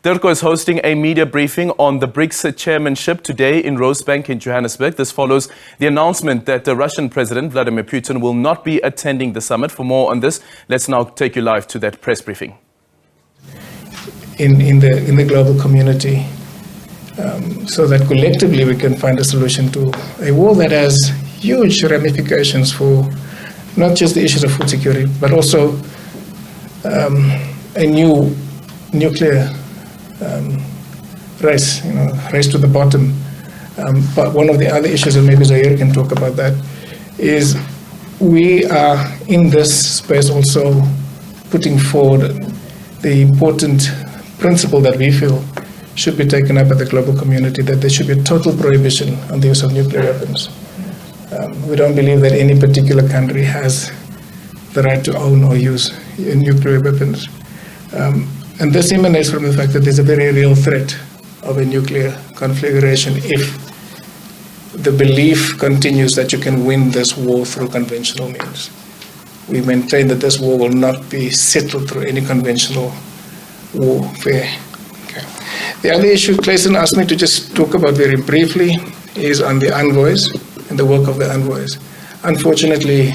DIRCO is hosting a media briefing on the BRICS chairmanship today in Rosebank in Johannesburg. This follows the announcement that the Russian President Vladimir Putin will not be attending the summit. For more on this, let's now take you live to that press briefing. In the global community, so that collectively we can find a solution to a war that has huge ramifications for not just the issues of food security, but also a new nuclear race, race to the bottom. But one of the other issues, and maybe Zaire can talk about that, is we are in this space also putting forward the important principle that we feel should be taken up by the global community, that there should be a total prohibition on the use of nuclear weapons. We don't believe that any particular country has the right to own or use nuclear weapons. And this emanates from the fact that there's a very real threat of a nuclear conflagration if the belief continues that you can win this war through conventional means. We maintain that this war will not be settled through any conventional warfare. Okay. The other issue Clayson asked me to just talk about very briefly is on the envoys and the work of the envoys. Unfortunately,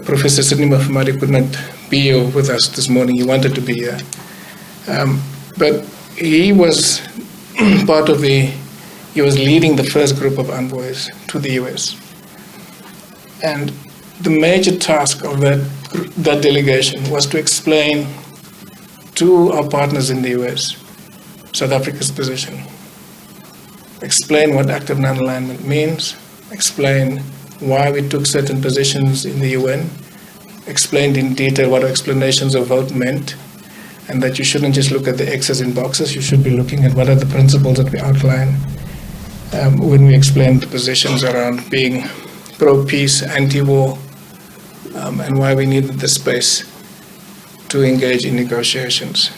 Professor Sidney Mafumari could not be here with us this morning. He wanted to be here. But he was he was leading the first group of envoys to the US. And the major task of that delegation was to explain to our partners in the US South Africa's position. Explain what active non-alignment means, explain why we took certain positions in the UN, explained in detail what our explanations of vote meant, and that you shouldn't just look at the X's in boxes, you should be looking at what are the principles that we outline when we explain the positions around being pro-peace, anti-war, and why we needed the space to engage in negotiations.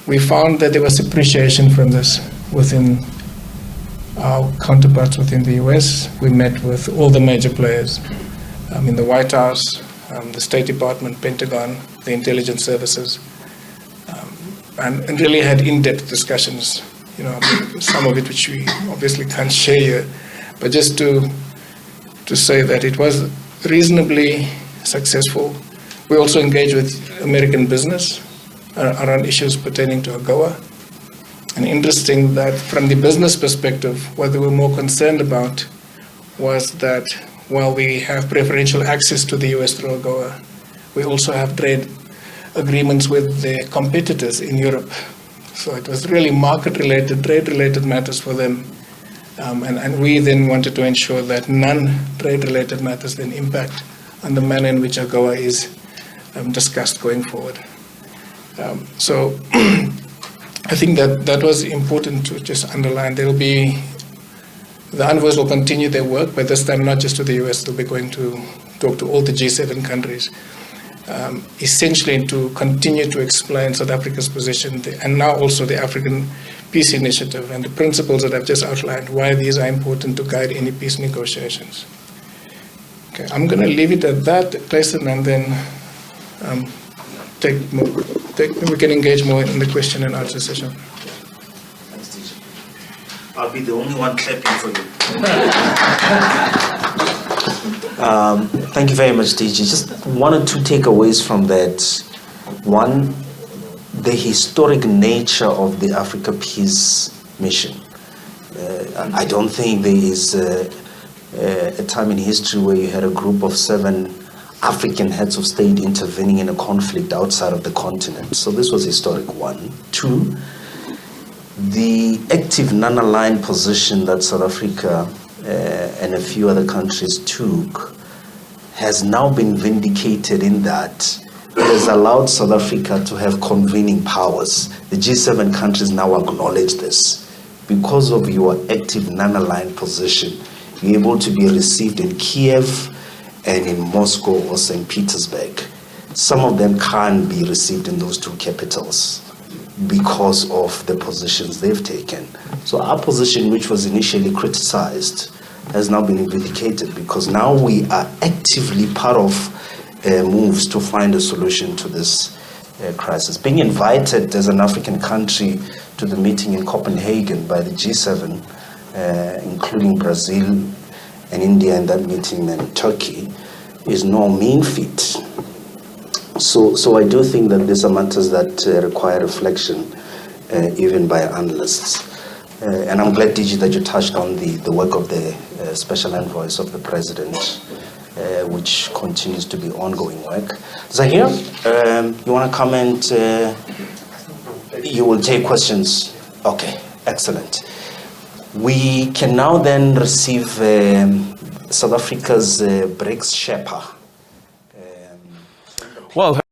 We found that there was appreciation from this within our counterparts within the US. We met with all the major players in the White House, the State Department, Pentagon, the intelligence services, and really had in-depth discussions, some of it which we obviously can't share here, but just to say that it was reasonably successful. We also engaged with American business around issues pertaining to AGOA. And interesting that from the business perspective, what they were more concerned about was that while we have preferential access to the US through AGOA, we also have trade agreements with the competitors in Europe. So it was really market-related, trade-related matters for them. And we then wanted to ensure that non-trade-related matters then impact on the manner in which AGOA is discussed going forward. So I think that was important to just underline. The envoys will continue their work, but this time not just to the US, they'll be going to talk to all the G7 countries, essentially to continue to explain South Africa's position, and now also the African Peace Initiative and the principles that I've just outlined, why these are important to guide any peace negotiations. Okay, I'm going to leave it at that, Clayson, and then we can engage more in the question and answer session. Thanks, DJ. I'll be the only one clapping for you. Thank you very much, DJ. Just one or two takeaways from that. One, the historic nature of the Africa Peace Mission. I don't think there is a time in history where you had a group of 7 African heads of state intervening in a conflict outside of the continent. So this was historic, one. Two, the active non-aligned position that South Africa and a few other countries took has now been vindicated in that it has allowed South Africa to have convening powers. The G7 countries now acknowledge this. Because of your active non-aligned position, you're able to be received in Kiev and in Moscow or St. Petersburg. Some of them can't be received in those 2 capitals because of the positions they've taken. So our position, which was initially criticized, has now been vindicated because now we are actively part of moves to find a solution to this crisis. Being invited as an African country to the meeting in Copenhagen by the G7, including Brazil and India in that meeting and Turkey, is no mean feat. So I do think that these are matters that require reflection, even by analysts. And I'm glad, DG, that you touched on the work of the Special Envoys of the President, which continues to be ongoing work. Zahir, you want to comment? You will take questions. Okay, excellent. We can now then receive South Africa's BRICS Sherpa. Well.